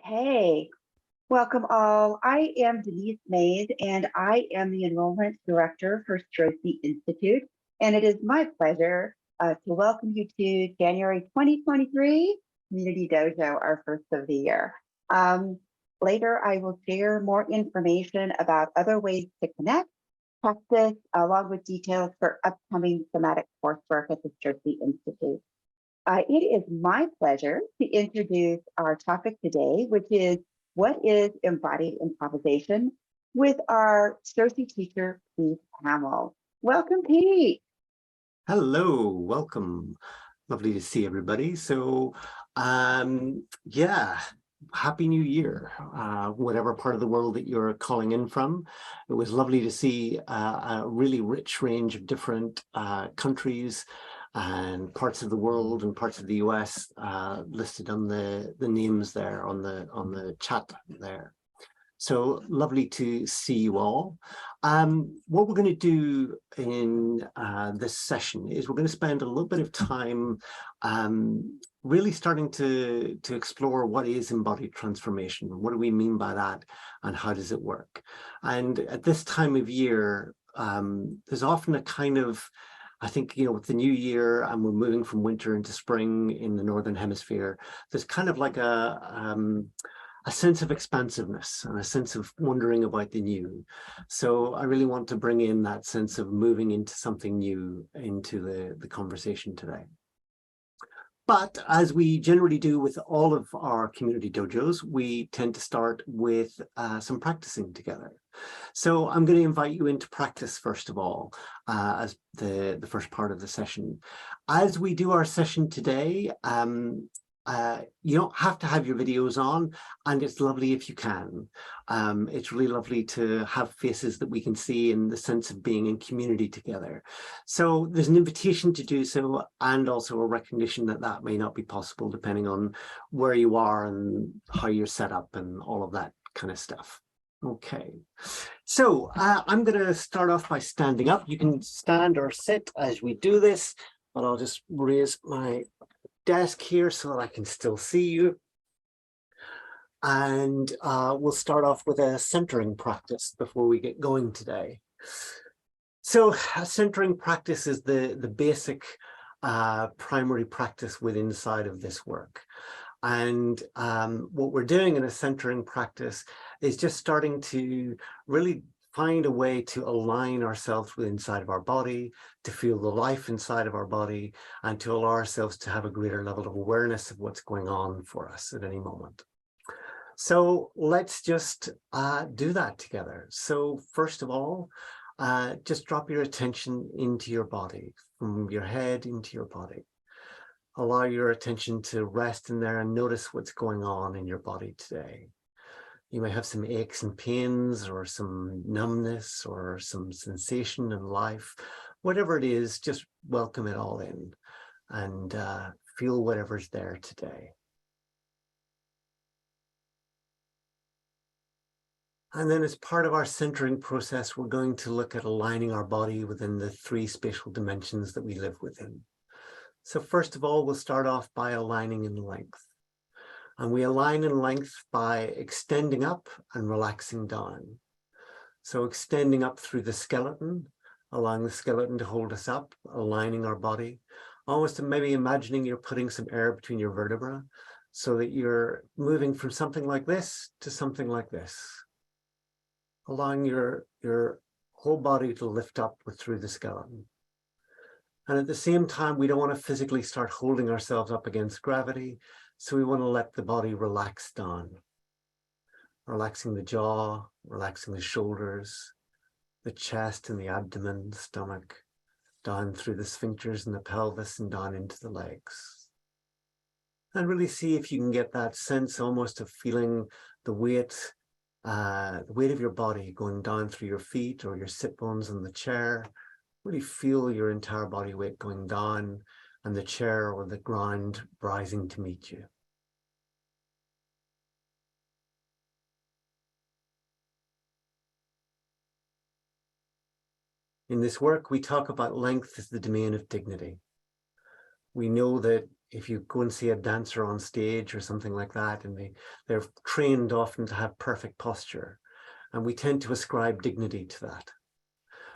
Okay, welcome all. I am Denise Mays, and I am the Enrollment Director for Strozzi Institute. And it is my pleasure to welcome you to January 2023 Community Dojo, our first of the year. Later, I will share more information about other ways to connect, practice, along with details for upcoming somatic coursework at the Strozzi Institute. It is my pleasure to introduce our topic today, which is what is embodied improvisation, with our Strozzi teacher, Pete Hamill. Welcome, Pete. Hello, welcome. Lovely to see everybody. So, yeah, Happy New Year, whatever part of the world that you're calling in from. It was lovely to see a really rich range of different countries and parts of the world and parts of the US listed on the names there on the chat there. So lovely to see you all. What we're going to do in this session is we're going to spend a little bit of time really starting to explore what is embodied transformation, what do we mean by that, and how does it work. And at this time of year, there's often a kind of, I think, with the new year and we're moving from winter into spring in the Northern Hemisphere, there's kind of like a sense of expansiveness and a sense of wondering about the new. So I really want to bring in that sense of moving into something new into the conversation today. But as we generally do with all of our community dojos, we tend to start with some practicing together. So I'm going to invite you into practice first of all, as the first part of the session. As we do our session today, you don't have to have your videos on, and it's lovely if you can. It's really lovely to have faces that we can see in the sense of being in community together. So there's an invitation to do so, and also a recognition that that may not be possible depending on where you are and how you're set up and all of that kind of stuff. Okay, so I'm going to start off by standing up. You can stand or sit as we do this, but I'll just raise my desk here so that I can still see you. And we'll start off with a centering practice before we get going today. So a centering practice is the basic primary practice within inside of this work. And what we're doing in a centering practice is just starting to really find a way to align ourselves with inside of our body, to feel the life inside of our body, and to allow ourselves to have a greater level of awareness of what's going on for us at any moment. So let's just do that together. So first of all, just drop your attention into your body, from your head into your body. Allow your attention to rest in there and notice what's going on in your body today. You may have some aches and pains or some numbness or some sensation in life. Whatever it is, just welcome it all in and feel whatever's there today. And then as part of our centering process, we're going to look at aligning our body within the 3 spatial dimensions that we live within. So first of all, we'll start off by aligning in length. And we align in length by extending up and relaxing down. So extending up through the skeleton, allowing the skeleton to hold us up, aligning our body, almost maybe imagining you're putting some air between your vertebrae so that you're moving from something like this to something like this. Allowing your whole body to lift up through the skeleton. And at the same time, we don't want to physically start holding ourselves up against gravity. So we want to let the body relax down, relaxing the jaw, relaxing the shoulders, the chest and the abdomen, the stomach, down through the sphincters and the pelvis and down into the legs. And really see if you can get that sense almost of feeling the weight of your body going down through your feet or your sit bones on the chair. Really feel your entire body weight going down and the chair or the ground rising to meet you. In this work, we talk about length as the domain of dignity. We know that if you go and see a dancer on stage or something like that, and they're trained often to have perfect posture, and we tend to ascribe dignity to that.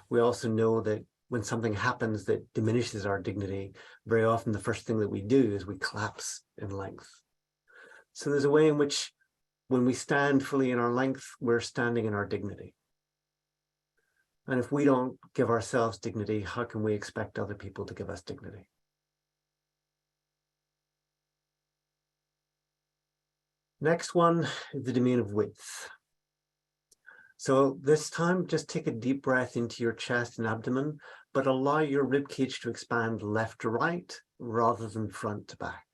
We also know that when something happens that diminishes our dignity, very often the first thing that we do is we collapse in length. So there's a way in which when we stand fully in our length, we're standing in our dignity. And if we don't give ourselves dignity, how can we expect other people to give us dignity? Next one is the domain of width. So this time, just take a deep breath into your chest and abdomen, but allow your rib cage to expand left to right rather than front to back.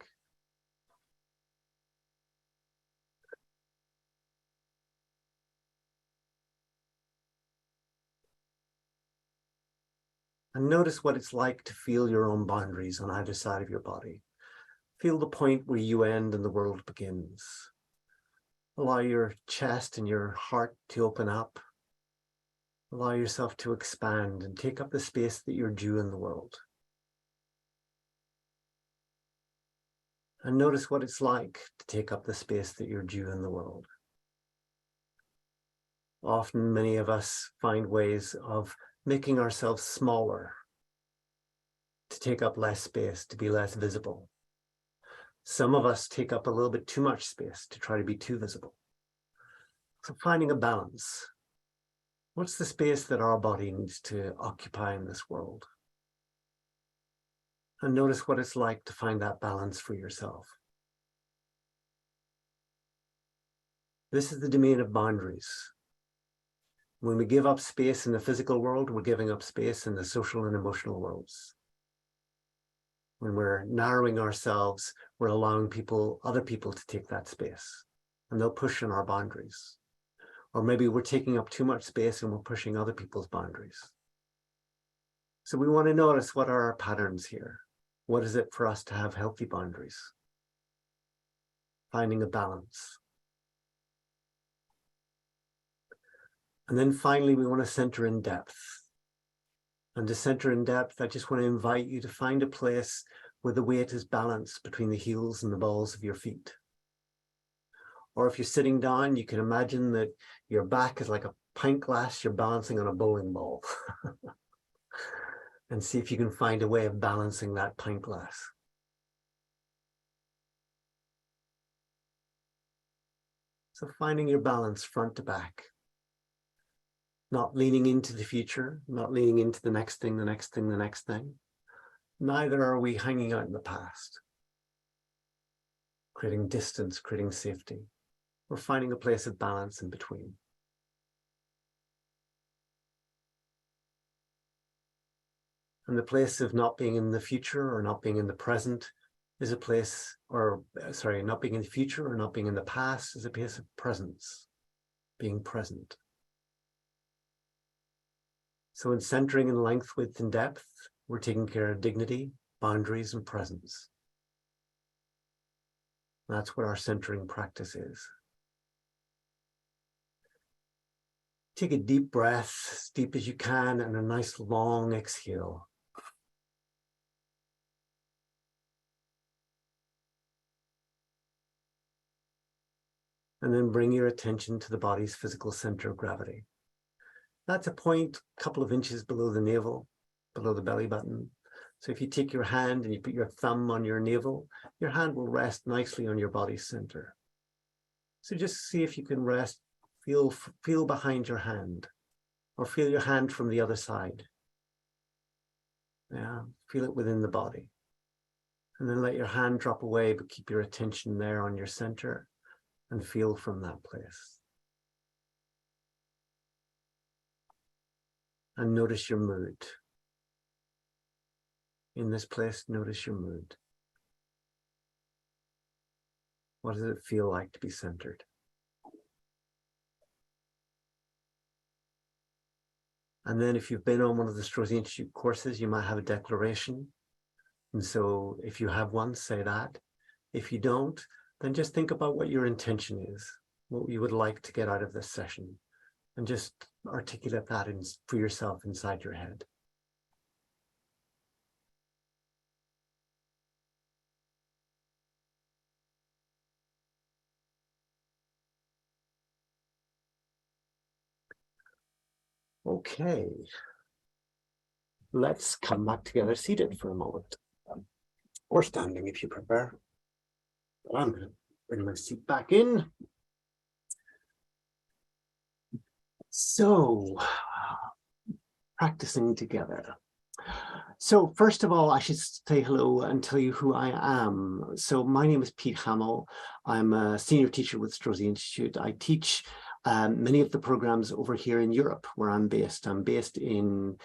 And notice what it's like to feel your own boundaries on either side of your body. Feel the point where you end and the world begins. Allow your chest and your heart to open up. Allow yourself to expand and take up the space that you're due in the world. And notice what it's like to take up the space that you're due in the world. Often, many of us find ways of making ourselves smaller, to take up less space, to be less visible. Some of us take up a little bit too much space to try to be too visible. So finding a balance. What's the space that our body needs to occupy in this world? And notice what it's like to find that balance for yourself. This is the domain of boundaries. When we give up space in the physical world, we're giving up space in the social and emotional worlds. When we're narrowing ourselves, we're allowing other people to take that space, and they'll push on our boundaries. Or maybe we're taking up too much space and we're pushing other people's boundaries. So we want to notice, what are our patterns here? What is it for us to have healthy boundaries? Finding a balance. And then finally, we want to center in depth. And to center in depth, I just want to invite you to find a place where the weight is balanced between the heels and the balls of your feet. Or if you're sitting down, you can imagine that your back is like a pint glass you're balancing on a bowling ball. And see if you can find a way of balancing that pint glass. So finding your balance front to back. Not leaning into the future, not leaning into the next thing, the next thing, the next thing. Neither are we hanging out in the past. Creating distance, creating safety. We're finding a place of balance in between. And the place of not being in the future or not being in the present is a place, not being in the future or not being in the past is a place of presence, being present. So in centering in length, width, and depth, we're taking care of dignity, boundaries, and presence. That's what our centering practice is. Take a deep breath, as deep as you can, and a nice long exhale. And then bring your attention to the body's physical center of gravity. That's a point a couple of inches below the navel, below the belly button. So if you take your hand and you put your thumb on your navel, your hand will rest nicely on your body's center. So just see if you can rest, feel behind your hand, or feel your hand from the other side. Yeah, feel it within the body. And then let your hand drop away, but keep your attention there on your center and feel from that place. And notice your mood. In this place, notice your mood. What does it feel like to be centered? And then if you've been on one of the Strozzi Institute courses, you might have a declaration. And so if you have one, say that. If you don't, then just think about what your intention is, what you would like to get out of this session, and just articulate that for yourself inside your head. Okay, let's come back together seated for a moment, or standing if you prefer. But I'm going to bring my seat back in. So, practicing together. So first of all, I should say hello and tell you who I am. So my name is Pete Hamill. I'm a senior teacher with Strozzi Institute. I teach many of the programs over here in Europe, where I'm based. I'm based in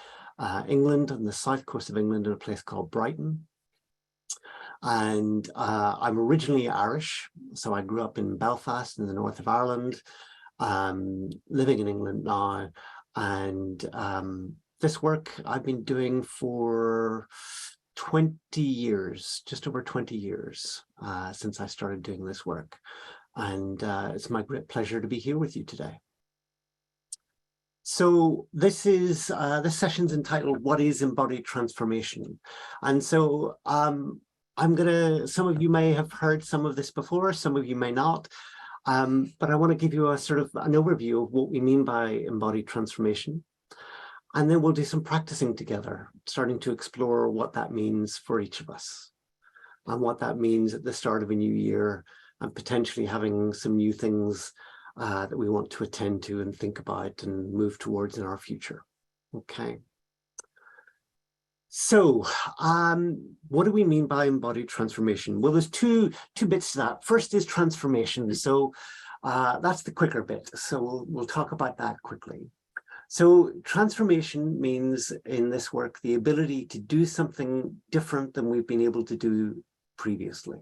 England, on the south coast of England, in a place called Brighton. And I'm originally Irish, so I grew up in Belfast in the north of Ireland, living in England now. And this work I've been doing for 20 years, just over 20 years since I started doing this work. And it's my great pleasure to be here with you today. So this session's entitled, What is Embodied Transformation? And so some of you may have heard some of this before, some of you may not. But I want to give you a sort of an overview of what we mean by embodied transformation. And then we'll do some practicing together, starting to explore what that means for each of us and what that means at the start of a new year, and potentially having some new things that we want to attend to and think about and move towards in our future. Okay. So what do we mean by embodied transformation? Well, there's two bits to that. First is transformation. So that's the quicker bit. So we'll talk about that quickly. So transformation means in this work, the ability to do something different than we've been able to do previously.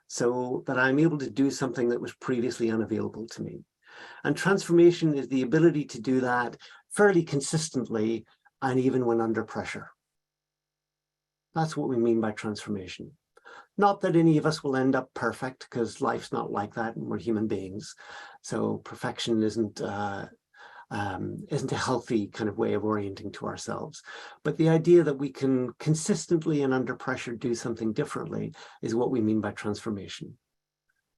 So that I'm able to do something that was previously unavailable to me. And transformation is the ability to do that fairly consistently and even when under pressure. That's what we mean by transformation. Not that any of us will end up perfect, because life's not like that and we're human beings. So perfection isn't a healthy kind of way of orienting to ourselves. But the idea that we can consistently and under pressure do something differently is what we mean by transformation.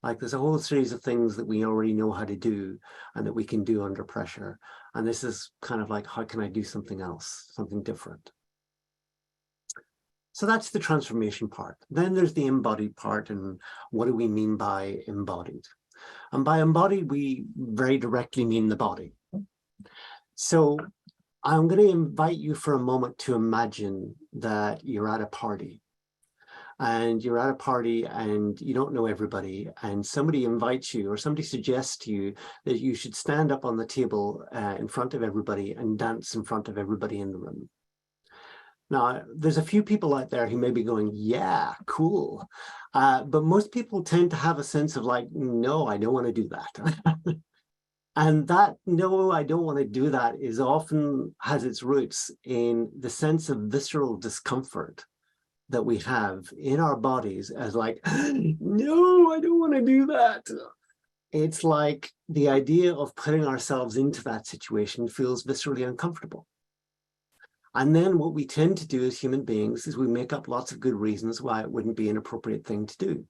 Like there's a whole series of things that we already know how to do and that we can do under pressure. And this is kind of like, how can I do something else, something different? So that's the transformation part. Then there's the embodied part, and what do we mean by embodied? And by embodied, we very directly mean the body. So I'm going to invite you for a moment to imagine that you're at a party. And you're at a party and you don't know everybody, and somebody invites you or somebody suggests to you that you should stand up on the table in front of everybody and dance in front of everybody in the room. Now, there's a few people out there who may be going, yeah, cool. But most people tend to have a sense of like, no, I don't want to do that. And that, no, I don't want to do that is often has its roots in the sense of visceral discomfort that we have in our bodies as like, no, I don't want to do that. It's like the idea of putting ourselves into that situation feels viscerally uncomfortable. And then what we tend to do as human beings is we make up lots of good reasons why it wouldn't be an appropriate thing to do.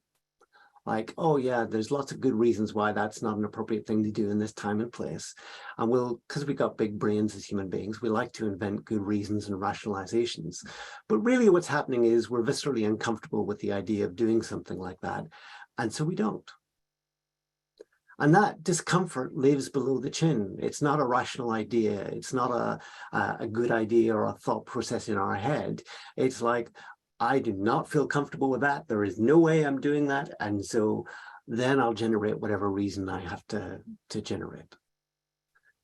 Like, oh yeah, there's lots of good reasons why that's not an appropriate thing to do in this time and place. And because we've got big brains as human beings, we like to invent good reasons and rationalizations. But really what's happening is we're viscerally uncomfortable with the idea of doing something like that. And so we don't. And that discomfort lives below the chin. It's not a rational idea. It's not a good idea or a thought process in our head. It's like, I do not feel comfortable with that. There is no way I'm doing that. And so then I'll generate whatever reason I have to generate.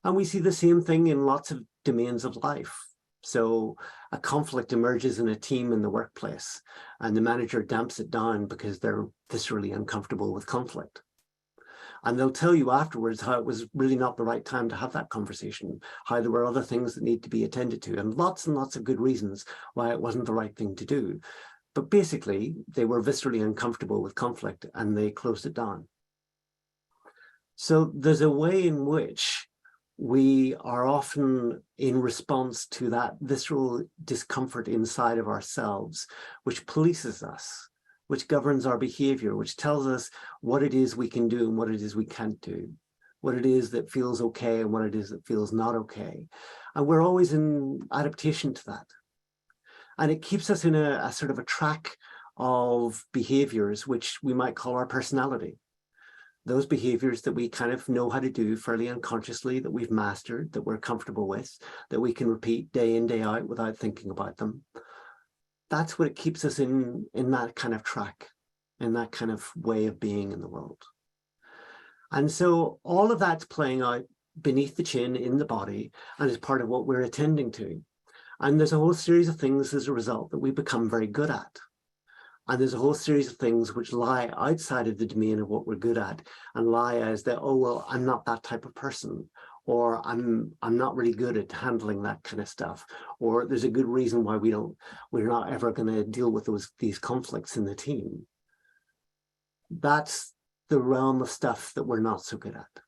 And we see the same thing in lots of domains of life. So a conflict emerges in a team in the workplace, and the manager damps it down because they're viscerally uncomfortable with conflict. And they'll tell you afterwards how it was really not the right time to have that conversation, how there were other things that need to be attended to, and lots of good reasons why it wasn't the right thing to do. But basically, they were viscerally uncomfortable with conflict and they closed it down. So there's a way in which we are often in response to that visceral discomfort inside of ourselves, which polices us, which governs our behavior, which tells us what it is we can do and what it is we can't do, what it is that feels okay and what it is that feels not okay. And we're always in adaptation to that. And it keeps us in a sort of a track of behaviors, which we might call our personality. Those behaviors that we kind of know how to do fairly unconsciously, that we've mastered, that we're comfortable with, that we can repeat day in, day out without thinking about them. That's what it keeps us in that kind of track, in that kind of way of being in the world. And so all of that's playing out beneath the chin in the body and is part of what we're attending to. And there's a whole series of things as a result that we become very good at. And there's a whole series of things which lie outside of the domain of what we're good at and lie as that, oh, well, I'm not that type of person, or I'm not really good at handling that kind of stuff, or there's a good reason why we're not ever going to deal with these conflicts in the team. That's the realm of stuff that we're not so good at.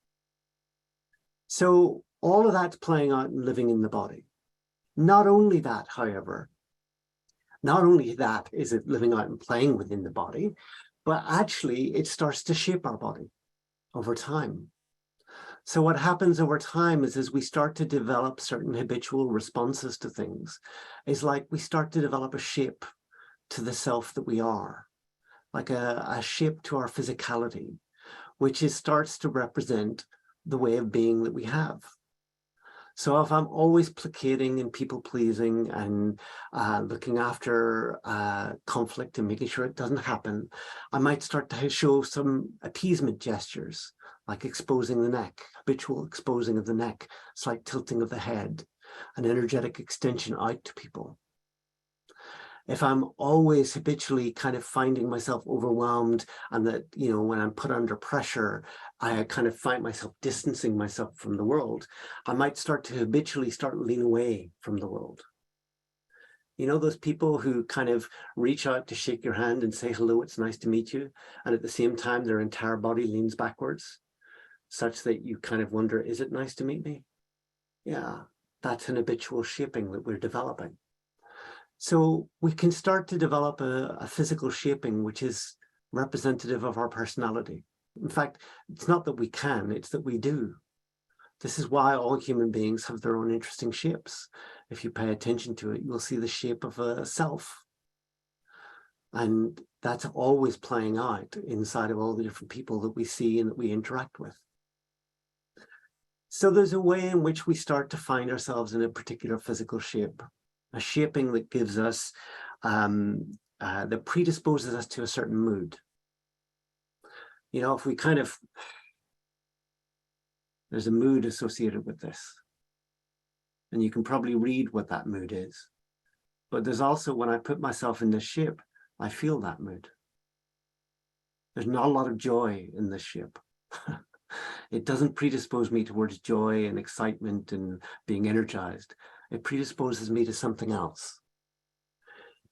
So all of that's playing out and living in the body. Not only that, however, not only that is it living out and playing within the body, but actually it starts to shape our body over time. So what happens over time is as we start to develop certain habitual responses to things, is like we start to develop a shape to the self that we are, like a shape to our physicality, which starts to represent the way of being that we have. So if I'm always placating and people pleasing and looking after conflict and making sure it doesn't happen, I might start to show some appeasement gestures, like exposing the neck, habitual exposing of the neck, slight tilting of the head, an energetic extension out to people. If I'm always habitually kind of finding myself overwhelmed and that, you know, when I'm put under pressure, I kind of find myself distancing myself from the world, I might start to habitually lean away from the world. You know, those people who kind of reach out to shake your hand and say, hello, it's nice to meet you. And at the same time, their entire body leans backwards, such that you kind of wonder, is it nice to meet me? Yeah, that's an habitual shaping that we're developing. So we can start to develop a physical shaping which is representative of our personality. In fact, it's not that we can, it's that we do. This is why all human beings have their own interesting shapes. If you pay attention to it, you'll see the shape of a self. And that's always playing out inside of all the different people that we see and that we interact with. So there's a way in which we start to find ourselves in a particular physical shape. A shaping that gives us, that predisposes us to a certain mood. You know, if we kind of, there's a mood associated with this. And you can probably read what that mood is. But there's also, when I put myself in this shape, I feel that mood. There's not a lot of joy in this shape. It doesn't predispose me towards joy and excitement and being energized. It predisposes me to something else.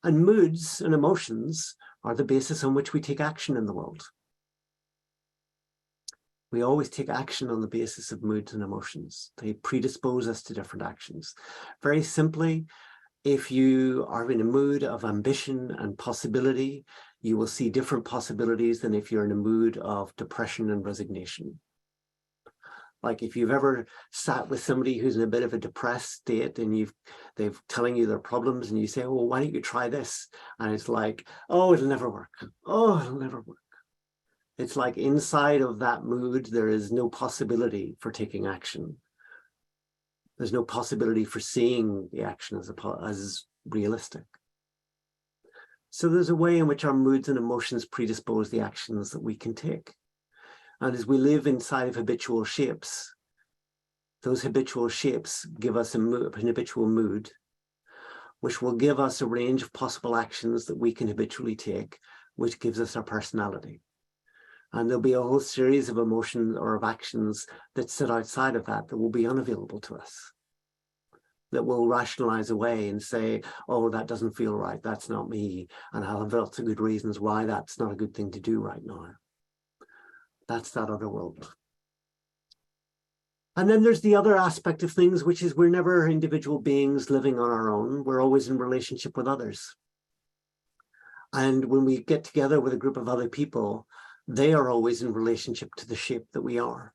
And moods and emotions are the basis on which we take action in the world. We always take action on the basis of moods and emotions. They predispose us to different actions. Very simply, if you are in a mood of ambition and possibility, you will see different possibilities than if you're in a mood of depression and resignation. Like if you've ever sat with somebody who's in a bit of a depressed state and they're telling you their problems and you say, well, why don't you try this? And it's like, oh, it'll never work. Oh, it'll never work. It's like inside of that mood, there is no possibility for taking action. There's no possibility for seeing the action as realistic. So there's a way in which our moods and emotions predispose the actions that we can take. And as we live inside of habitual shapes, those habitual shapes give us an habitual mood, which will give us a range of possible actions that we can habitually take, which gives us our personality. And there'll be a whole series of emotions or of actions that sit outside of that will be unavailable to us, that will rationalize away and say, oh, that doesn't feel right, that's not me, and I'll have lots of good reasons why that's not a good thing to do right now. That's that other world. And then there's the other aspect of things, which is we're never individual beings living on our own. We're always in relationship with others. And when we get together with a group of other people, they are always in relationship to the shape that we are.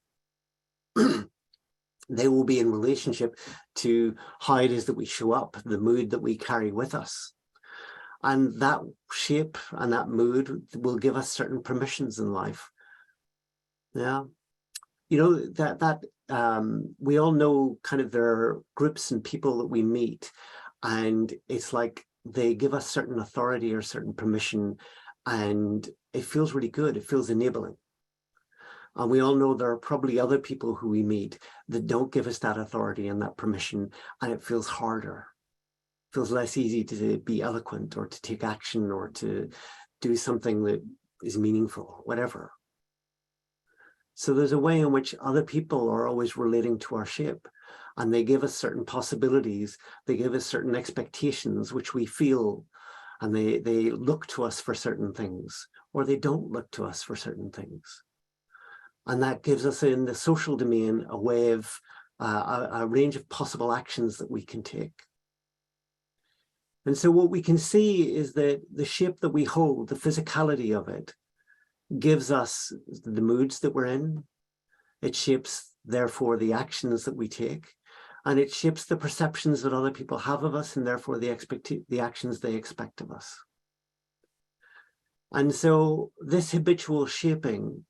They will be in relationship to how it is that we show up, the mood that we carry with us. And that shape and that mood will give us certain permissions in life. Yeah. You know, we all know kind of there are groups and people that we meet, and it's like they give us certain authority or certain permission, and it feels really good. It feels enabling. And we all know there are probably other people who we meet that don't give us that authority and that permission, and it feels harder. It feels less easy to be eloquent or to take action or to do something that is meaningful, whatever. So there's a way in which other people are always relating to our shape, and they give us certain possibilities. They give us certain expectations, which we feel, and they look to us for certain things, or they don't look to us for certain things. And that gives us in the social domain a way of a range of possible actions that we can take. And so what we can see is that the shape that we hold, the physicality of it, gives us the moods that we're in. It shapes, therefore, the actions that we take. And it shapes the perceptions that other people have of us, and therefore the actions they expect of us. And so this habitual shaping,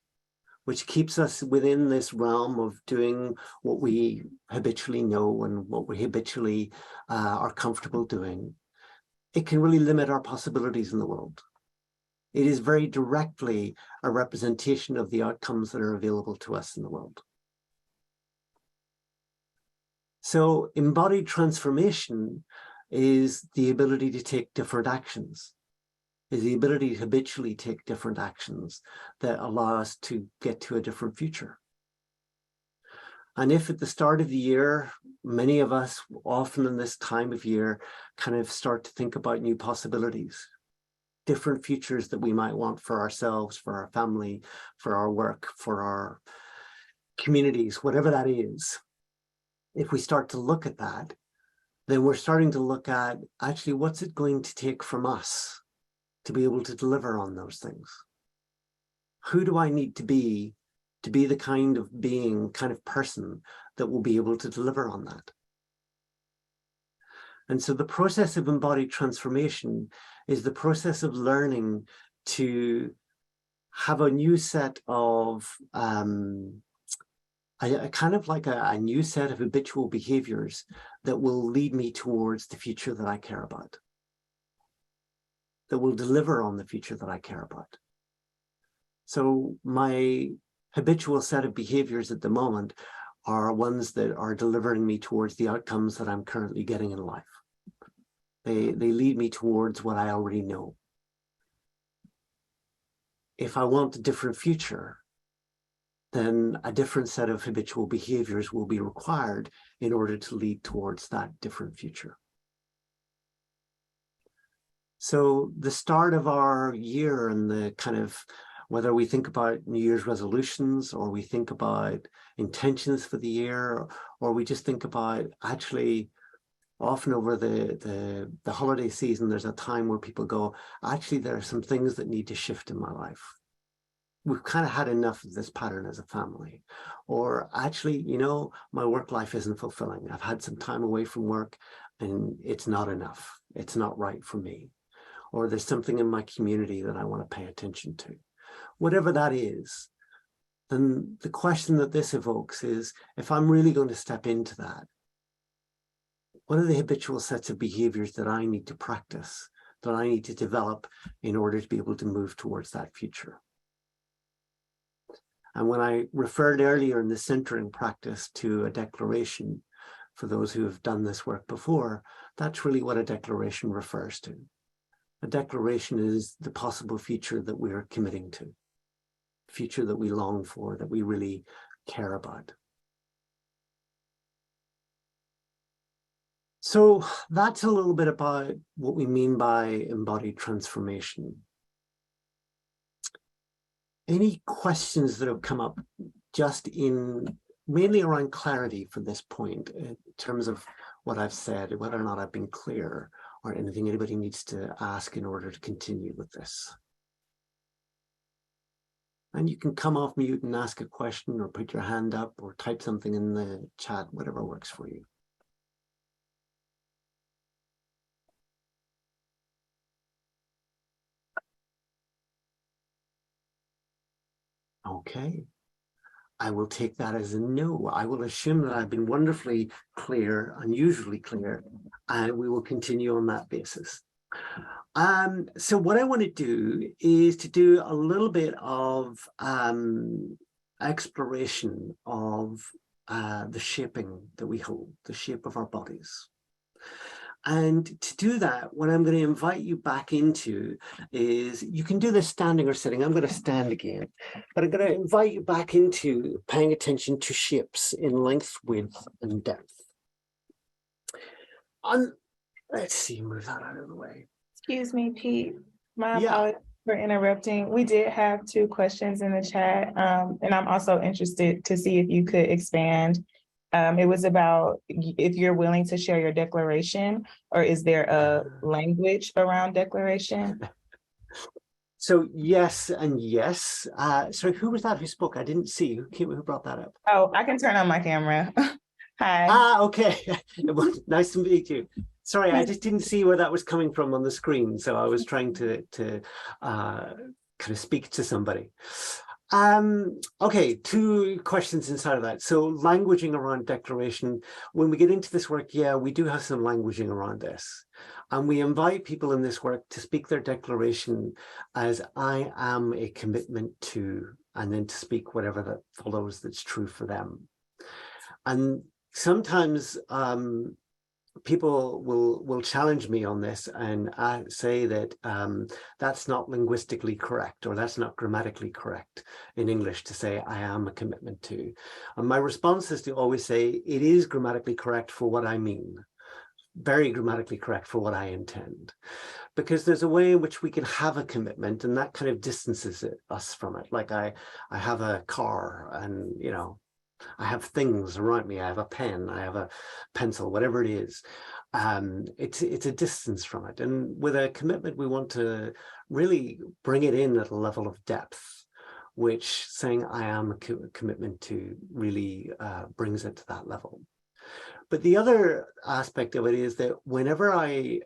which keeps us within this realm of doing what we habitually know and what we habitually are comfortable doing, it can really limit our possibilities in the world. It is very directly a representation of the outcomes that are available to us in the world. So embodied transformation is the ability to take different actions, is the ability to habitually take different actions that allow us to get to a different future. And if at the start of the year, many of us often in this time of year kind of start to think about new possibilities, different futures that we might want for ourselves, for our family, for our work, for our communities, whatever that is. If we start to look at that, then we're starting to look at actually what's it going to take from us to be able to deliver on those things? Who do I need to be the kind of being, kind of person that will be able to deliver on that? And so the process of embodied transformation is the process of learning to have a new set of, kind of like a new set of habitual behaviors that will lead me towards the future that I care about, that will deliver on the future that I care about. So my habitual set of behaviors at the moment are ones that are delivering me towards the outcomes that I'm currently getting in life. They lead me towards what I already know. If I want a different future, then a different set of habitual behaviors will be required in order to lead towards that different future. So the start of our year and the kind of, whether we think about New Year's resolutions or we think about intentions for the year, or we just think about actually often over the holiday season, there's a time where people go, actually, there are some things that need to shift in my life. We've kind of had enough of this pattern as a family. Or actually, you know, my work life isn't fulfilling. I've had some time away from work and it's not enough. It's not right for me. Or there's something in my community that I want to pay attention to. Whatever that is, then the question that this evokes is, if I'm really going to step into that, what are the habitual sets of behaviors that I need to practice, that I need to develop in order to be able to move towards that future? And when I referred earlier in the centering practice to a declaration, for those who have done this work before, that's really what a declaration refers to. A declaration is the possible future that we're committing to, future that we long for, that we really care about. So that's a little bit about what we mean by embodied transformation. Any questions that have come up just in mainly around clarity for this point in terms of what I've said, whether or not I've been clear, or anything anybody needs to ask in order to continue with this? And you can come off mute and ask a question or put your hand up or type something in the chat, whatever works for you. Okay. I will take that as a no. I will assume that I've been wonderfully clear, unusually clear, and we will continue on that basis. So what I want to do is to do a little bit of exploration of the shaping that we hold, the shape of our bodies. And to do that, what I'm going to invite you back into is, you can do this standing or sitting. I'm going to stand again, but I'm going to invite you back into paying attention to shapes in length, width, and depth. Let's see, move that out of the way. Excuse me, Pete. My Yeah. apologies for interrupting. We did have 2 questions in the chat, and I'm also interested to see if you could expand. It was about if you're willing to share your declaration, or is there a language around declaration? So yes and yes. Sorry, who was that who spoke? I didn't see. Who brought that up? Oh, I can turn on my camera. Hi. Okay. Nice to meet you. Sorry, I just didn't see where that was coming from on the screen, so I was trying to kind of speak to somebody. Okay, 2 questions inside of that. So languaging around declaration. When we get into this work, yeah, we do have some languaging around this. And we invite people in this work to speak their declaration as I am a commitment to, and then to speak whatever that follows that's true for them. And sometimes people will challenge me on this and say that that's not linguistically correct, or that's not grammatically correct in English to say I am a commitment to. And my response is to always say it is grammatically correct for what I mean, very grammatically correct for what I intend, because there's a way in which we can have a commitment and that kind of distances us from it. Like I have a car, and you know, I have things around me. I have a pen, I have a pencil, whatever it is. It's a distance from it. And with a commitment, we want to really bring it in at a level of depth, which saying I am a commitment to really brings it to that level. But the other aspect of it is that whenever I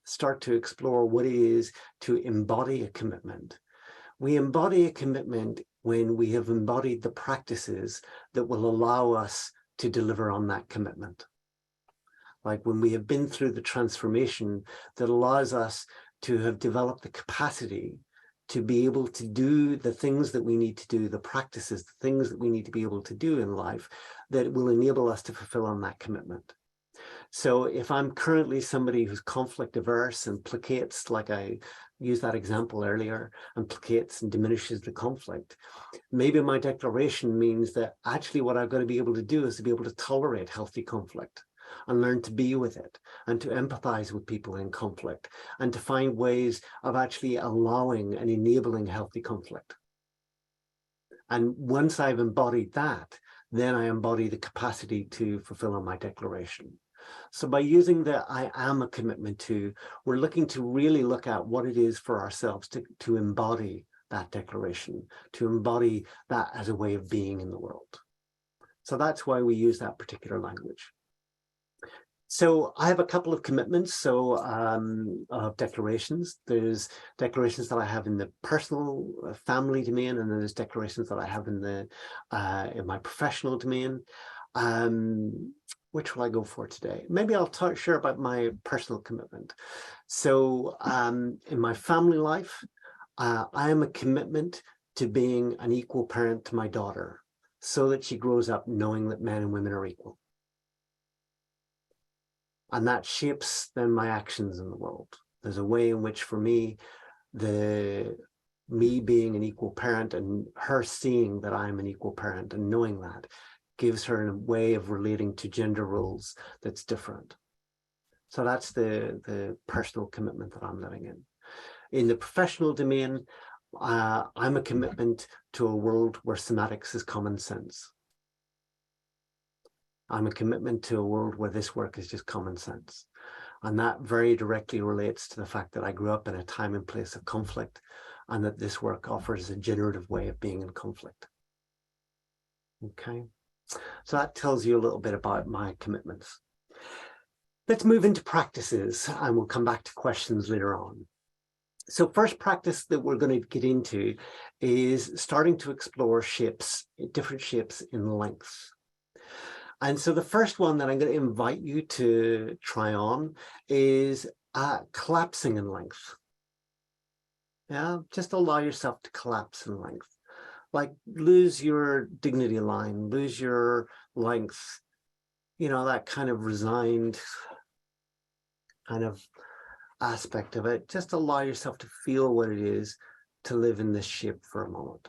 start to explore what it is to embody a commitment, we embody a commitment when we have embodied the practices that will allow us to deliver on that commitment. Like when we have been through the transformation that allows us to have developed the capacity to be able to do the things that we need to do, the practices, the things that we need to be able to do in life that will enable us to fulfill on that commitment. So if I'm currently somebody who's conflict averse and placates, like I used that example earlier, and placates and diminishes the conflict, maybe my declaration means that actually what I've got to be able to do is to be able to tolerate healthy conflict and learn to be with it and to empathize with people in conflict and to find ways of actually allowing and enabling healthy conflict. And once I've embodied that, then I embody the capacity to fulfill on my declaration. So by using the I am a commitment to, we're looking to really look at what it is for ourselves to embody that declaration, to embody that as a way of being in the world. So that's why we use that particular language. So I have a couple of commitments, of declarations. There's declarations that I have in the personal family domain, and then there's declarations that I have in my professional domain. Which will I go for today? Maybe I'll share about my personal commitment. So in my family life, I am a commitment to being an equal parent to my daughter so that she grows up knowing that men and women are equal. And that shapes then my actions in the world. There's a way in which for me, me being an equal parent and her seeing that I'm an equal parent and knowing that gives her a way of relating to gender roles that's different. So that's the personal commitment that I'm living in. In the professional domain, I'm a commitment to a world where somatics is common sense. I'm a commitment to a world where this work is just common sense. And that very directly relates to the fact that I grew up in a time and place of conflict. and that this work offers a generative way of being in conflict. Okay, so that tells you a little bit about my commitments. Let's move into practices, and we'll come back to questions later on. So first practice that we're going to get into is starting to explore shapes, different shapes in length. And so the first one that I'm going to invite you to try on is collapsing in length. Yeah, just allow yourself to collapse in length. Like lose your dignity line, lose your length, you know, that kind of resigned kind of aspect of it. Just allow yourself to feel what it is to live in this shape for a moment.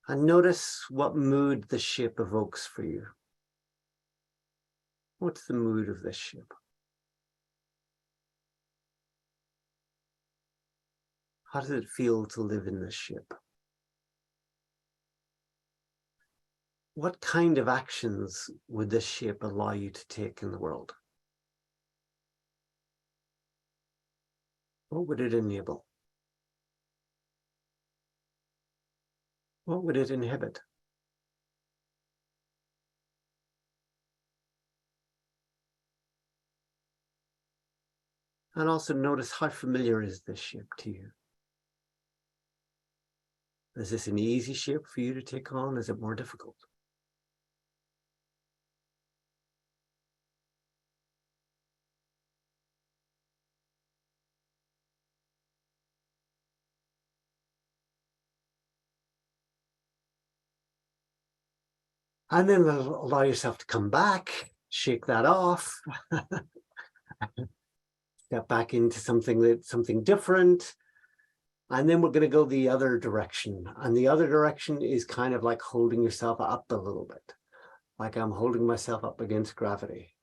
And notice what mood the shape evokes for you. What's the mood of this shape? How does it feel to live in this shape? What kind of actions would this shape allow you to take in the world? What would it enable? What would it inhibit? And also notice how familiar is this shape to you? Is this an easy shape for you to take on? Is it more difficult? And then allow yourself to come back, shake that off, step back into something different. And then we're going to go the other direction. And the other direction is kind of like holding yourself up a little bit, like I'm holding myself up against gravity.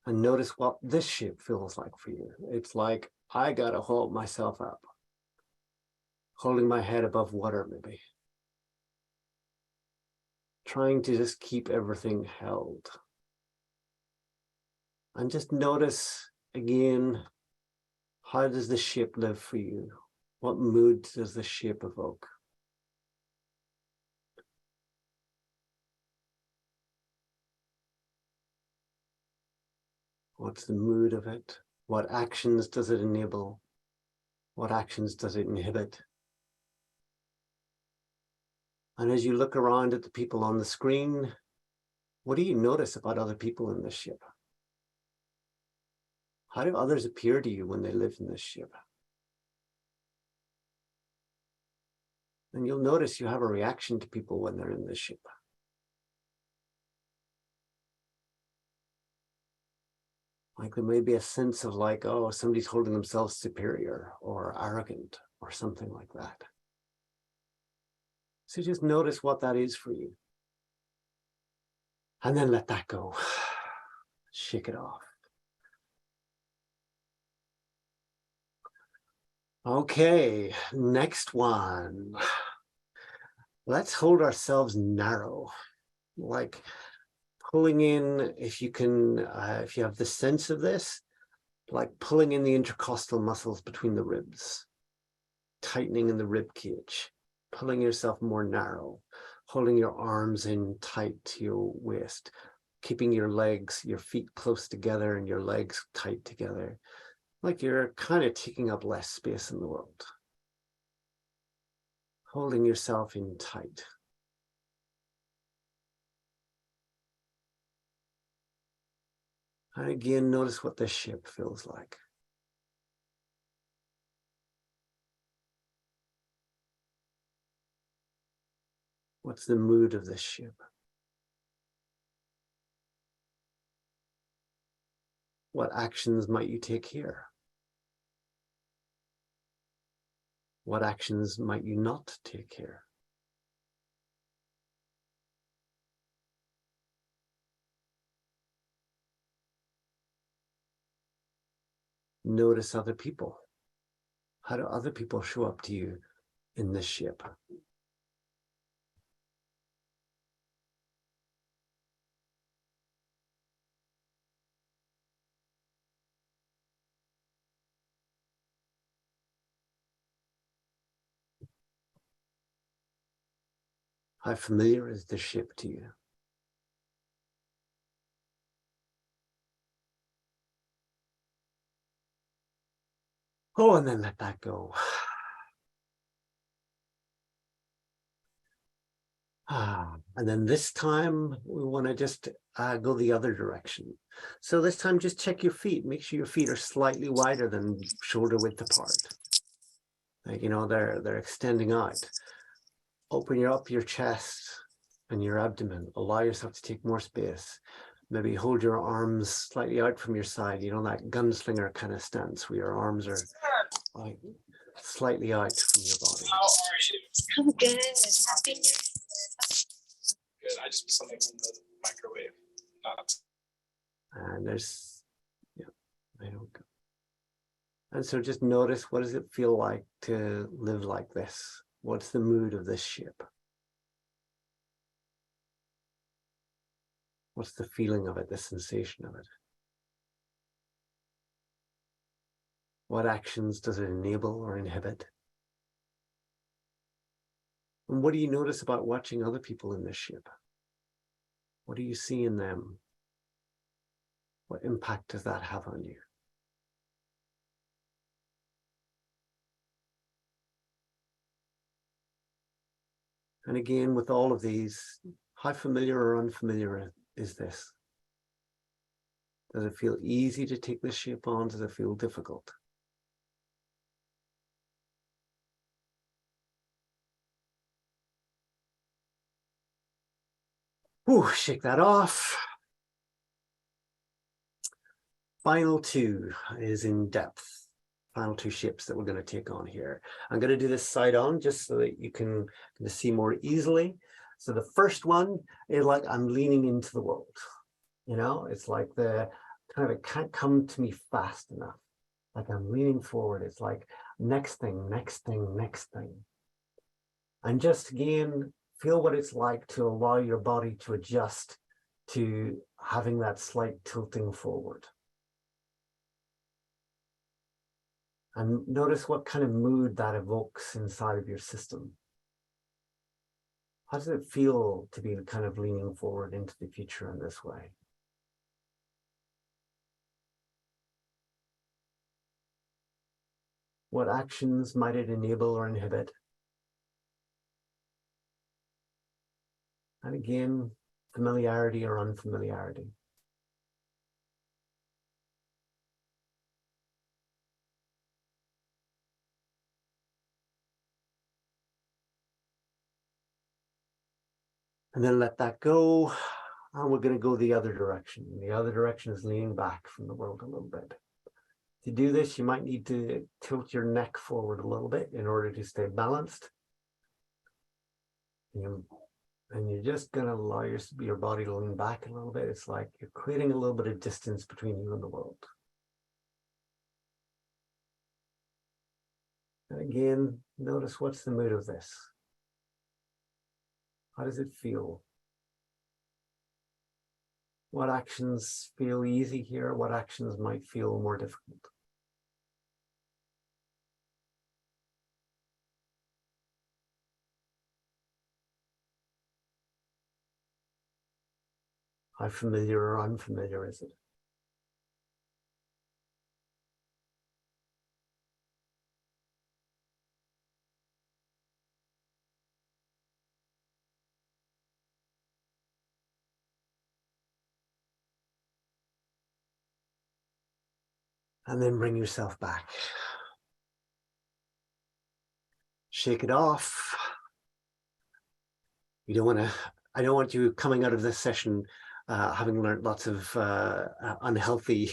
And notice what this shape feels like for you. It's like I got to hold myself up, holding my head above water, maybe. Trying to just keep everything held. And just notice again, how does the shape live for you? What mood does the shape evoke? What's the mood of it? What actions does it enable? What actions does it inhibit? And as you look around at the people on the screen, what do you notice about other people in this ship? How do others appear to you when they live in this ship? And you'll notice you have a reaction to people when they're in this ship. Like there may be a sense of like, oh, somebody's holding themselves superior or arrogant or something like that. So just notice what that is for you. And then let that go. Shake it off. Okay, next one. Let's hold ourselves narrow. Like pulling in, if you can, if you have the sense of this, like pulling in the intercostal muscles between the ribs, tightening in the rib cage, pulling yourself more narrow, holding your arms in tight to your waist, keeping your legs, your feet close together and your legs tight together, like you're kind of taking up less space in the world. Holding yourself in tight. And again, notice what this shape feels like. What's the mood of this shape? What actions might you take here? What actions might you not take here? Notice other people. How do other people show up to you in this shape? How familiar is the ship to you? Oh, and then let that go. And then this time we want to just go the other direction. So this time just check your feet. Make sure your feet are slightly wider than shoulder width apart. Like, you know, they're extending out. Open up your chest and your abdomen. Allow yourself to take more space. Maybe hold your arms slightly out from your side. You know, that gunslinger kind of stance where your arms are like slightly out from your body. How are you? I'm good. Good. I just put something in the microwave. And there's, yeah, I don't go. And so just notice, what does it feel like to live like this? What's the mood of this ship? What's the feeling of it, the sensation of it? What actions does it enable or inhibit? And what do you notice about watching other people in this ship? What do you see in them? What impact does that have on you? And again, with all of these, how familiar or unfamiliar is this? Does it feel easy to take this ship on? Does it feel difficult? Ooh, shake that off. Final two is in depth. Final two ships that we're going to take on here. I'm going to do this side on just so that you can see more easily. So the first one is like I'm leaning into the world. You know, it's like the kind of, it can't come to me fast enough. Like I'm leaning forward. It's like next thing, next thing, next thing. And just again, feel what it's like to allow your body to adjust to having that slight tilting forward. And notice what kind of mood that evokes inside of your system. How does it feel to be kind of leaning forward into the future in this way? What actions might it enable or inhibit? And again, familiarity or unfamiliarity. And then let that go. And we're going to go the other direction. The other direction is leaning back from the world a little bit. To do this, you might need to tilt your neck forward a little bit in order to stay balanced. And you're just going to allow your body to lean back a little bit. It's like you're creating a little bit of distance between you and the world. And again, notice what's the mood of this. How does it feel? What actions feel easy here? What actions might feel more difficult? How familiar or unfamiliar is it? And then bring yourself back. Shake it off. You don't want to, I don't want you coming out of this session having learned lots of unhealthy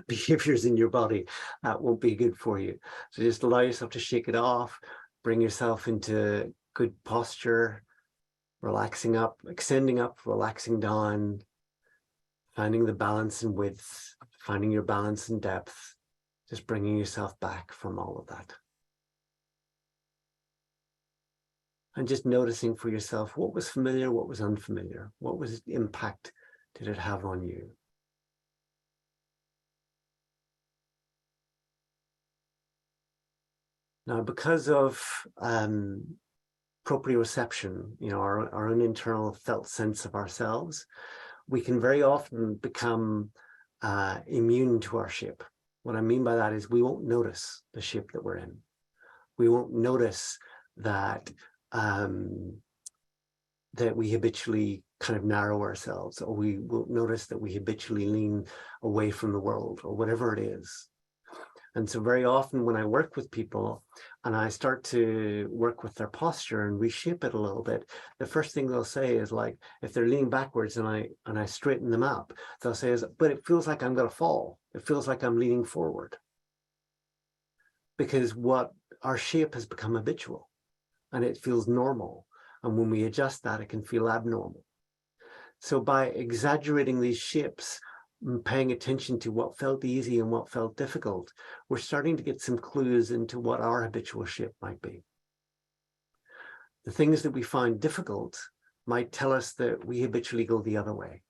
behaviors in your body. That won't be good for you. So just allow yourself to shake it off, bring yourself into good posture, relaxing up, extending up, relaxing down, finding the balance in width, finding your balance in depth, just bringing yourself back from all of that. And just noticing for yourself what was familiar, what was unfamiliar, what was the impact did it have on you? Now, because of proprioception, our own internal felt sense of ourselves, we can very often become immune to our shape. What I mean by that is we won't notice the shape that we're in. We won't notice that that we habitually kind of narrow ourselves, or we won't notice that we habitually lean away from the world, or whatever it is. And so very often when I work with people and I start to work with their posture and reshape it a little bit, the first thing they'll say is, like, if they're leaning backwards and I straighten them up, they'll say, but it feels like I'm going to fall. It feels like I'm leaning forward. Because our shape has become habitual and it feels normal. And when we adjust that, it can feel abnormal. So by exaggerating these shapes, paying attention to what felt easy and what felt difficult, we're starting to get some clues into what our habitual shape might be. The things that we find difficult might tell us that we habitually go the other way.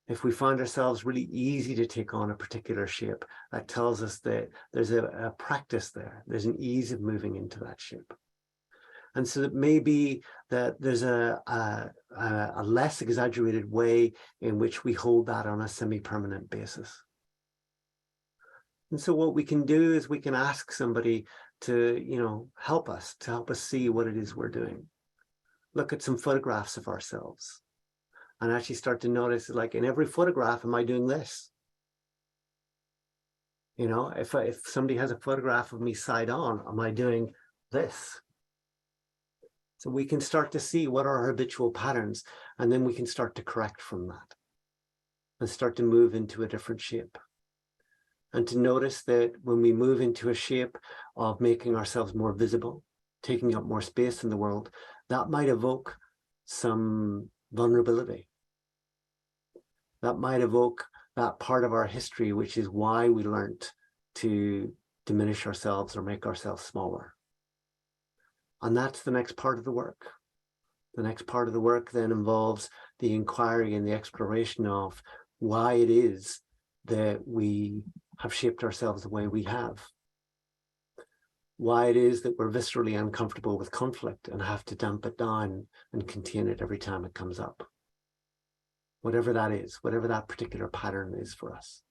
If we find ourselves really easy to take on a particular shape, that tells us that there's a practice there. There's an ease of moving into that shape. And so it may be that there's a less exaggerated way in which we hold that on a semi-permanent basis. And so what we can do is we can ask somebody to, help us see what it is we're doing. Look at some photographs of ourselves and actually start to notice, like, in every photograph, am I doing this? If somebody has a photograph of me side on, am I doing this? So we can start to see what are our habitual patterns, and then we can start to correct from that and start to move into a different shape. And to notice that when we move into a shape of making ourselves more visible, taking up more space in the world, that might evoke some vulnerability. That might evoke that part of our history, which is why we learned to diminish ourselves or make ourselves smaller. And that's the next part of the work. The next part of the work then involves the inquiry and the exploration of why it is that we have shaped ourselves the way we have. Why it is that we're viscerally uncomfortable with conflict and have to damp it down and contain it every time it comes up. Whatever that is, whatever that particular pattern is for us.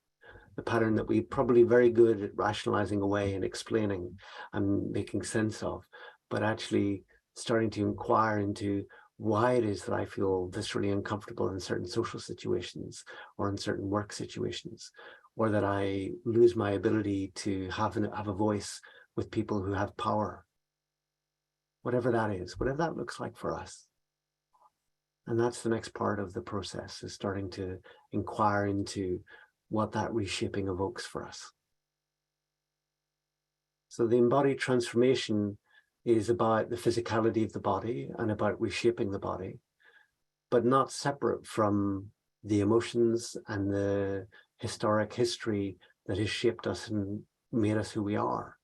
The pattern that we're probably very good at rationalizing away and explaining and making sense of, but actually starting to inquire into why it is that I feel viscerally uncomfortable in certain social situations or in certain work situations, or that I lose my ability to have a voice with people who have power. Whatever that is, whatever that looks like for us. And that's the next part of the process, is starting to inquire into what that reshaping evokes for us. So the embodied transformation is about the physicality of the body and about reshaping the body, but not separate from the emotions and the historic history that has shaped us and made us who we are.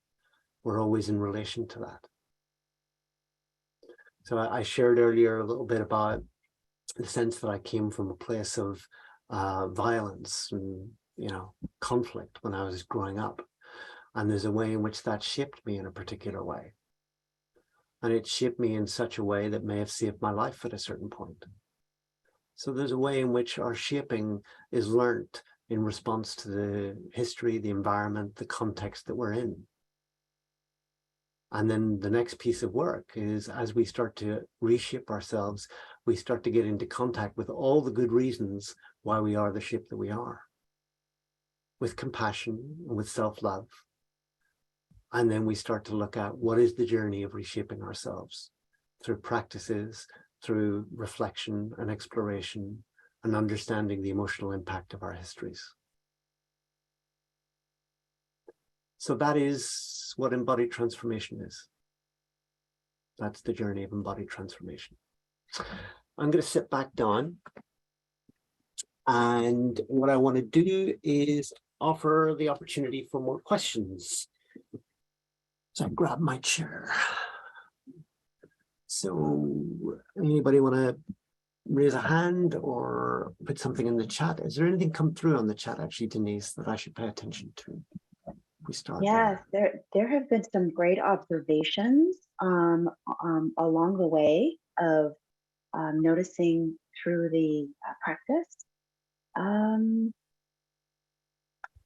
We're always in relation to that. So I shared earlier a little bit about the sense that I came from a place of violence and conflict when I was growing up. And there's a way in which that shaped me in a particular way. And it shaped me in such a way that may have saved my life at a certain point. So there's a way in which our shaping is learnt in response to the history, the environment, the context that we're in. And then the next piece of work is, as we start to reshape ourselves, we start to get into contact with all the good reasons why we are the shape that we are, with compassion and with self-love. And then we start to look at what is the journey of reshaping ourselves through practices, through reflection and exploration, and understanding the emotional impact of our histories. So that is what embodied transformation is. That's the journey of embodied transformation. I'm going to sit back down. And what I want to do is offer the opportunity for more questions. So I grab my chair. So anybody want to raise a hand or put something in the chat? Is there anything come through on the chat, actually, Denise, that I should pay attention to? we start Yes, there have been some great observations along the way of noticing through the practice.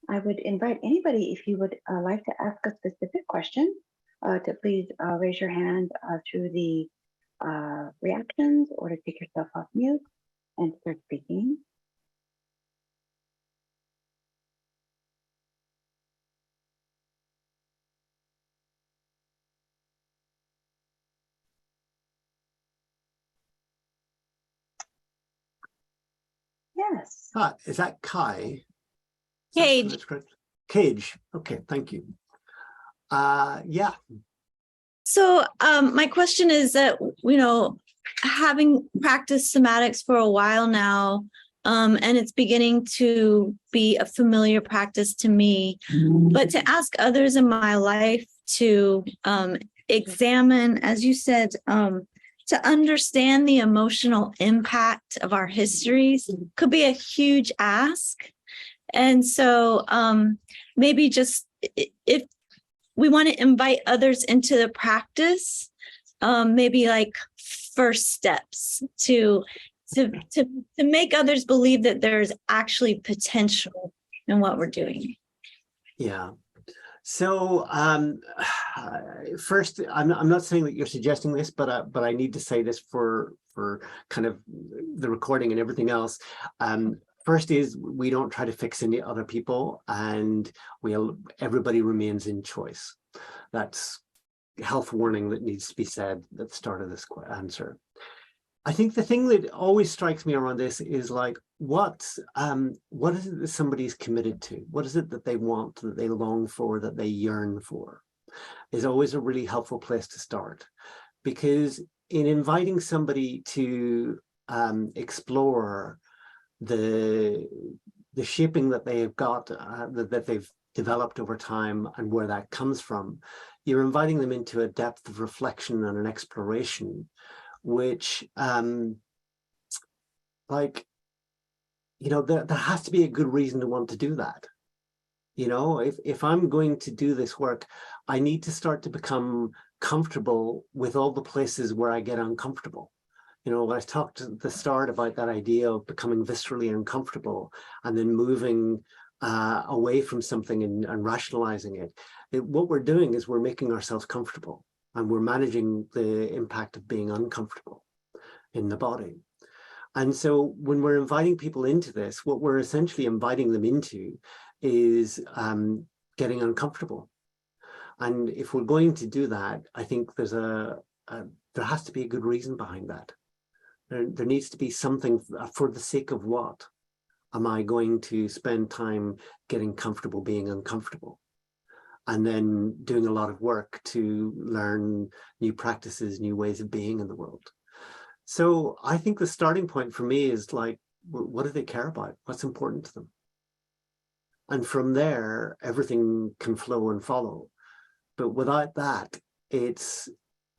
I would invite anybody, if you would like to ask a specific question, to please raise your hand through the reactions, or to take yourself off mute and start speaking. Yes. Is that Kai? Cage. That's correct. Cage. Okay, thank you. Yeah. So my question is that, having practiced somatics for a while now, and it's beginning to be a familiar practice to me, but to ask others in my life to examine, as you said, to understand the emotional impact of our histories could be a huge ask. And so maybe just if we want to invite others into the practice, maybe like first steps to make others believe that there's actually potential in what we're doing. Yeah. So first, I'm not saying that you're suggesting this, but I need to say this for kind of the recording and everything else. First is we don't try to fix any other people, and everybody remains in choice. That's a health warning that needs to be said at the start of this answer. I think the thing that always strikes me around this is like, what is it that somebody's committed to? What is it that they want, that they long for, that they yearn for? Is always a really helpful place to start, because in inviting somebody to explore the shaping that they have got, that they've developed over time, and where that comes from, you're inviting them into a depth of reflection and an exploration, which there has to be a good reason to want to do that. If I'm going to do this work, I need to start to become comfortable with all the places where I get uncomfortable. When I talked at the start about that idea of becoming viscerally uncomfortable and then moving away from something and rationalizing it, what we're doing is we're making ourselves comfortable, and we're managing the impact of being uncomfortable in the body. And so when we're inviting people into this, what we're essentially inviting them into is getting uncomfortable. And if we're going to do that, I think there has to be a good reason behind that. There needs to be something. For the sake of what am I going to spend time getting comfortable being uncomfortable? And then doing a lot of work to learn new practices, new ways of being in the world. So I think the starting point for me is like, what do they care about? What's important to them? And from there, everything can flow and follow. But without that, it's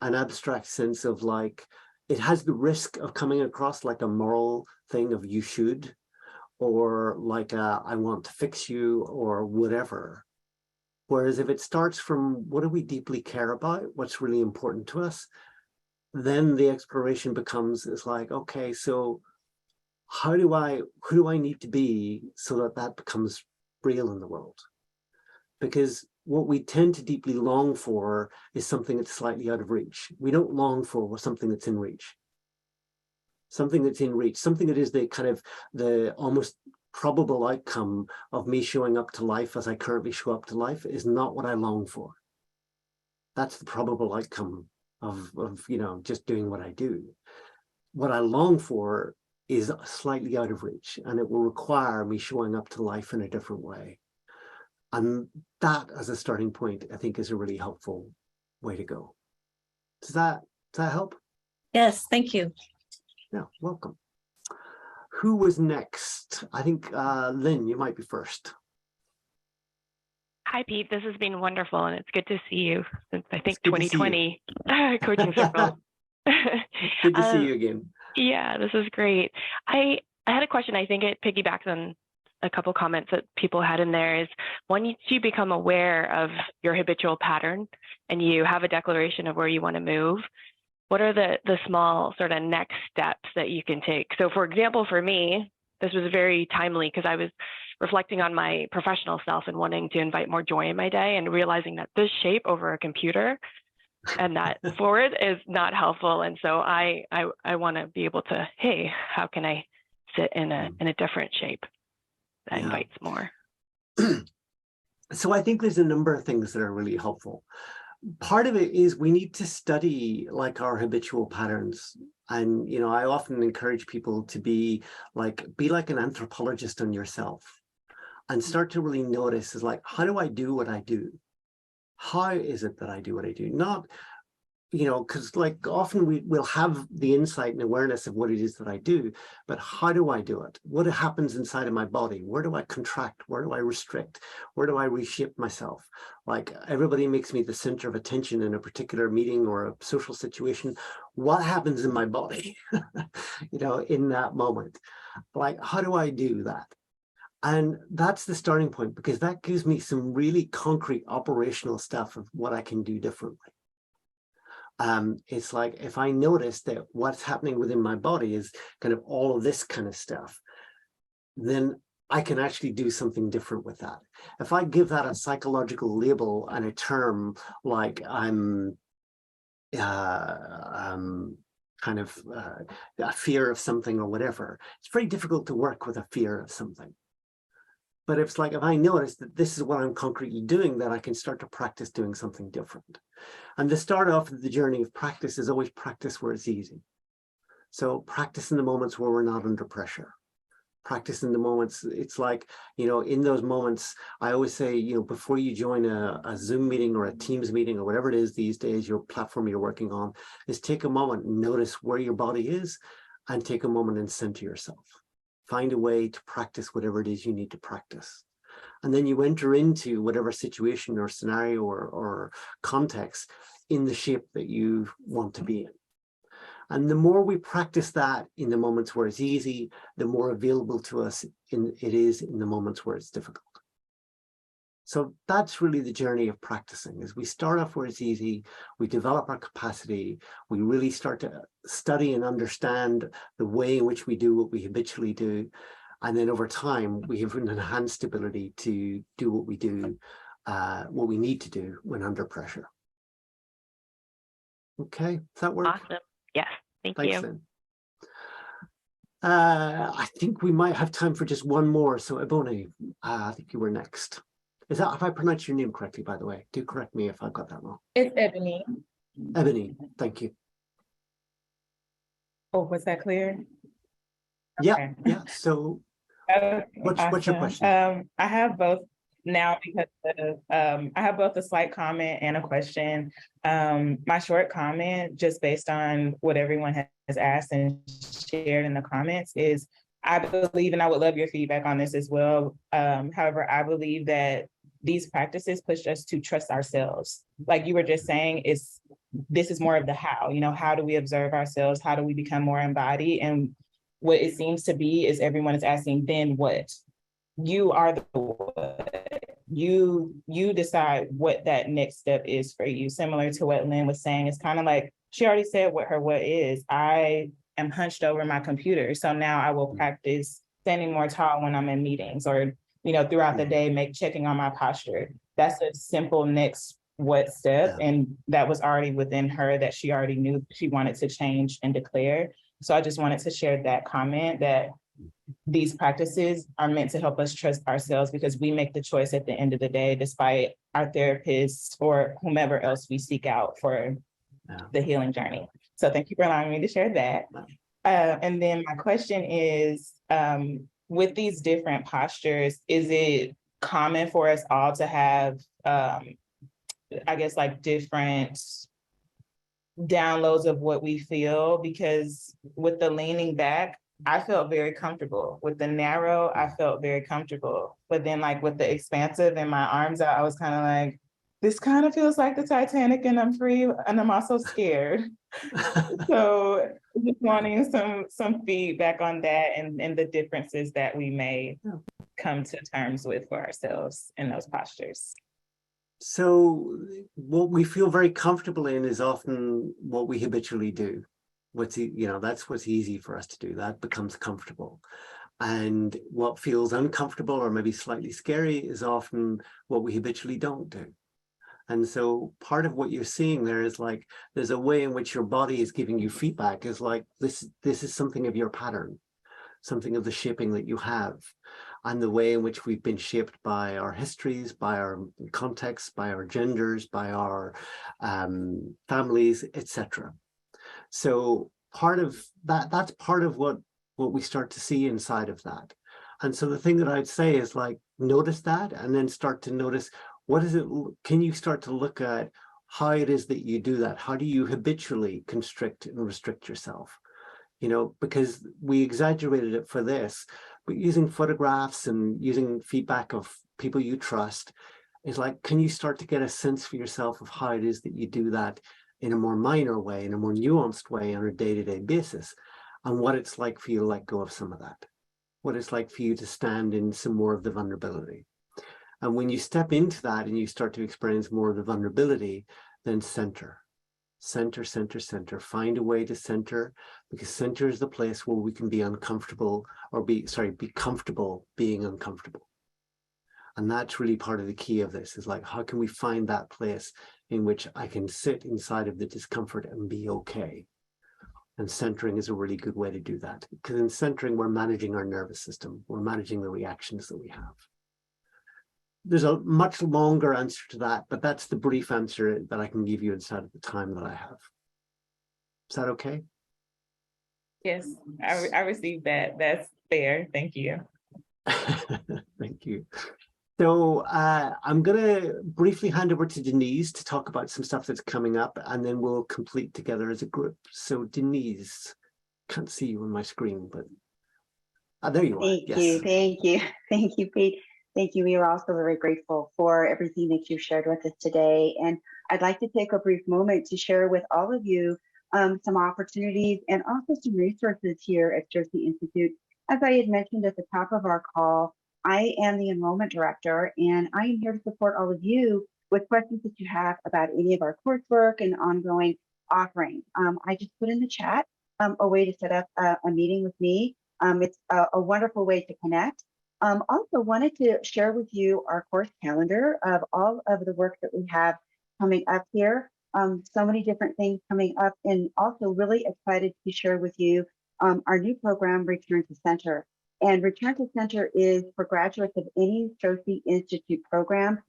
an abstract sense of like, it has the risk of coming across like a moral thing of you should, or like I want to fix you, or whatever. Whereas if it starts from what do we deeply care about, what's really important to us, then the exploration becomes, it's like, okay, so who do I need to be so that becomes real in the world? Because what we tend to deeply long for is something that's slightly out of reach. We don't long for something that's in reach. Something that's in reach, something that is the kind of the almost probable outcome of me showing up to life as I currently show up to life is not what I long for. That's the probable outcome of just doing what I do. What I long for is slightly out of reach, and it will require me showing up to life in a different way. And that as a starting point, I think, is a really helpful way to go. Does that help? Yes, thank you. Yeah, welcome. Who was next? I think Lynn, you might be first. Hi, Pete. This has been wonderful, and it's good to see you since I think 2020 coaching circle. Good to see you again. Yeah, this is great. I had a question. I think it piggybacks on a couple comments that people had in there is, once you become aware of your habitual pattern and you have a declaration of where you want to move, what are the small sort of next steps that you can take? So for example, for me, this was very timely because I was reflecting on my professional self and wanting to invite more joy in my day and realizing that this shape over a computer and that forward is not helpful. And so I want to be able to, hey, how can I sit in a different shape that invites more? So I think there's a number of things that are really helpful. Part of it is we need to study like our habitual patterns. And, you know, I often encourage people to be like an anthropologist on yourself and start to really notice is like, how do I do what I do? How is it that I do what I do? Not, you know, because like often we'll have the insight and awareness of what it is that I do, but how do I do it? What happens inside of my body? Where do I contract? Where do I restrict? Where do I reshape myself? Like everybody makes me the center of attention in a particular meeting or a social situation. What happens in my body, you know, in that moment? Like, how do I do that? And that's the starting point, because that gives me some really concrete operational stuff of what I can do differently. It's like if I notice that what's happening within my body is kind of all of this kind of stuff, then I can actually do something different with that. If I give that a psychological label and a term like I'm kind of a fear of something or whatever, it's very difficult to work with a fear of something. But it's like, if I notice that this is what I'm concretely doing, then I can start to practice doing something different. And the start off of the journey of practice is always practice where it's easy. So practice in the moments where we're not under pressure. Practice in the moments, it's like, you know, in those moments, I always say, you know, before you join a Zoom meeting or a Teams meeting or whatever it is these days, your platform you're working on, is take a moment and notice where your body is and take a moment and center yourself. Find a way to practice whatever it is you need to practice. And then you enter into whatever situation or scenario or context in the shape that you want to be in. And the more we practice that in the moments where it's easy, the more available to us it is in the moments where it's difficult. So that's really the journey of practicing, is we start off where it's easy, we develop our capacity, we really start to study and understand the way in which we do what we habitually do. And then over time, we have an enhanced ability to do what we do, what we need to do when under pressure. Okay, does that work? Awesome. Yes, thanks you. you. Then. I think we might have time for just one more. So Ebony, I think you were next. Is that, if I pronounced your name correctly, by the way? Do correct me if I've got that wrong. It's Ebony. Ebony, thank you. Oh, was that clear? Yeah, Okay. yeah. So what's your question? I have both now because I have both a slight comment and a question. My short comment, just based on what everyone has asked and shared in the comments, is I believe, and I would love your feedback on this as well. However, I believe that these practices push us to trust ourselves. Like you were just saying, this is more of the how, how do we observe ourselves? How do we become more embodied? And what it seems to be is everyone is asking, then what? You are the what. You decide what that next step is for you. Similar to what Lynn was saying, it's kind of like, she already said what her what is. I am hunched over my computer. So now I will practice standing more tall when I'm in meetings, or, throughout the day, checking on my posture. That's a simple next what step. And that was already within her, that she already knew she wanted to change and declare. So I just wanted to share that comment, that these practices are meant to help us trust ourselves, because we make the choice at the end of the day, despite our therapists or whomever else we seek out for the healing journey. So thank you for allowing me to share that. And then my question is, with these different postures, is it common for us all to have, I guess, like different downloads of what we feel? Because with the leaning back, I felt very comfortable. With the narrow, I felt very comfortable. But then like with the expansive and my arms out, I was kind of like, this kind of feels like the Titanic, and I'm free and I'm also scared. So just wanting some feedback on that and the differences that we made. come to terms with for ourselves in those postures? So what we feel very comfortable in is often what we habitually do. That's what's easy for us to do. That becomes comfortable. And what feels uncomfortable or maybe slightly scary is often what we habitually don't do. And so part of what you're seeing there is like, there's a way in which your body is giving you feedback, is like, this is something of your pattern, something of the shaping that you have, and the way in which we've been shaped by our histories, by our contexts, by our genders, by our families, etc. So part of that's part of what we start to see inside of that. And so the thing that I'd say is like, notice that, and then start to notice, what is it? Can you start to look at how it is that you do that? How do you habitually constrict and restrict yourself? Because we exaggerated it for this, but using photographs and using feedback of people you trust is like, can you start to get a sense for yourself of how it is that you do that in a more minor way, in a more nuanced way on a day-to-day basis, and what it's like for you to let go of some of that, what it's like for you to stand in some more of the vulnerability. And when you step into that and you start to experience more of the vulnerability, then center. Find a way to center, because center is the place where we can be uncomfortable, or be comfortable being uncomfortable. And that's really part of the key of this, is like, how can we find that place in which I can sit inside of the discomfort and be okay? And centering is a really good way to do that, because in centering, we're managing our nervous system. We're managing the reactions that we have. There's a much longer answer to that, but that's the brief answer that I can give you inside of the time that I have. Is that okay? Yes, I received that. That's fair. Thank you. Thank you. So I'm going to briefly hand over to Denise to talk about some stuff that's coming up, and then we'll complete together as a group. So Denise, can't see you on my screen, but there you are. Thank you, Pete. Thank you. We are also very grateful for everything that you've shared with us today. And I'd like to take a brief moment to share with all of you some opportunities and also some resources here at Strozzi Institute. As I had mentioned at the top of our call, I am the enrollment director, and I am here to support all of you with questions that you have about any of our coursework and ongoing offerings. I just put in the chat a way to set up a meeting with me. It's a wonderful way to connect. Also wanted to share with you our course calendar of all of the work that we have coming up here. So many different things coming up, and also really excited to share with you our new program, Return to Center. And Return to Center is for graduates of any Strozzi Institute program,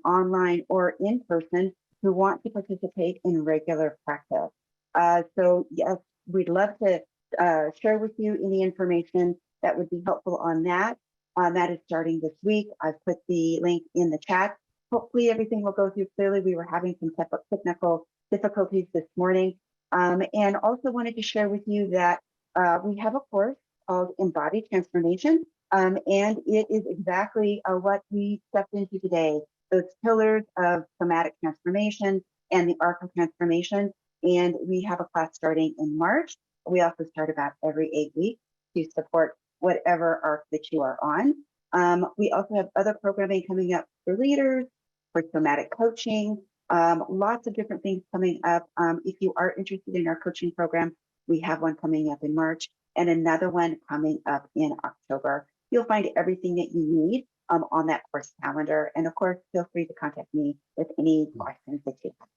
online or in person, who want to participate in regular practice. So yes, we'd love to share with you any information that would be helpful on that. That is starting this week. I've put the link in the chat. Hopefully everything will go through clearly. We were having some technical difficulties this morning. And also wanted to share with you that we have a course called Embodied Transformation. And it is exactly what we stepped into today, those pillars of somatic transformation and the arc of transformation. And we have a class starting in March. We also start about every 8 weeks to support whatever arc that you are on. We also have other programming coming up for leaders, for somatic coaching, lots of different things coming up. If you are interested in our coaching program, we have one coming up in March and another one coming up in October. You'll find everything that you need on that course calendar. And of course, feel free to contact me with any questions that you have.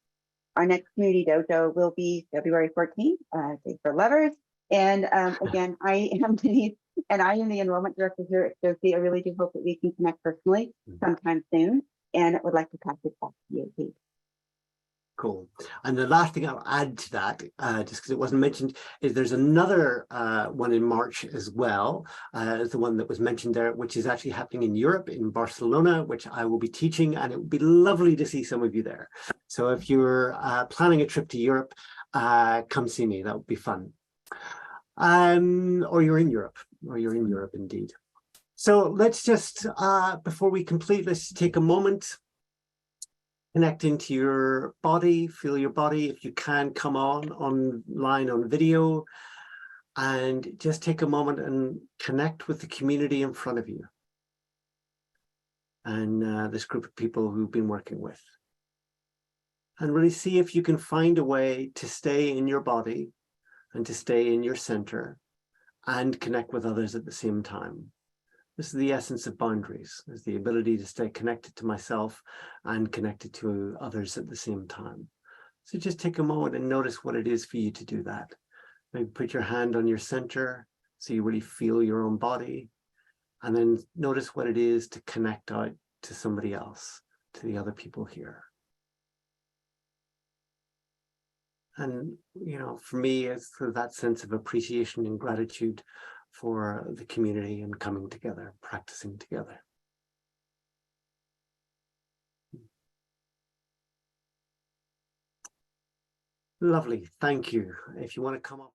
Our next Community Dojo will be February 14th, Day for Lovers. And again, I am Denise, and I am the enrollment director here at Strozzi. I really do hope that we can connect personally sometime soon, and I would like to pass it back to you, Pete. Cool. And the last thing I'll add to that, just because it wasn't mentioned, is there's another one in March as well, as the one that was mentioned there, which is actually happening in Europe, in Barcelona, which I will be teaching, and it would be lovely to see some of you there. So if you're planning a trip to Europe, come see me. That would be fun. Or you're in Europe, indeed. So let's just, before we complete, let's take a moment, connect into your body, feel your body. If you can, come online on video, and just take a moment and connect with the community in front of you. and this group of people who've been working with. And really see if you can find a way to stay in your body and to stay in your center and connect with others at the same time. This is the essence of boundaries, is the ability to stay connected to myself and connected to others at the same time. So just take a moment and notice what it is for you to do that. Maybe put your hand on your center so you really feel your own body, and then notice what it is to connect out to somebody else, to the other people here. And, you know, for me, it's that sense of appreciation and gratitude for the community and coming together, practicing together. Lovely, thank you. If you want to come up.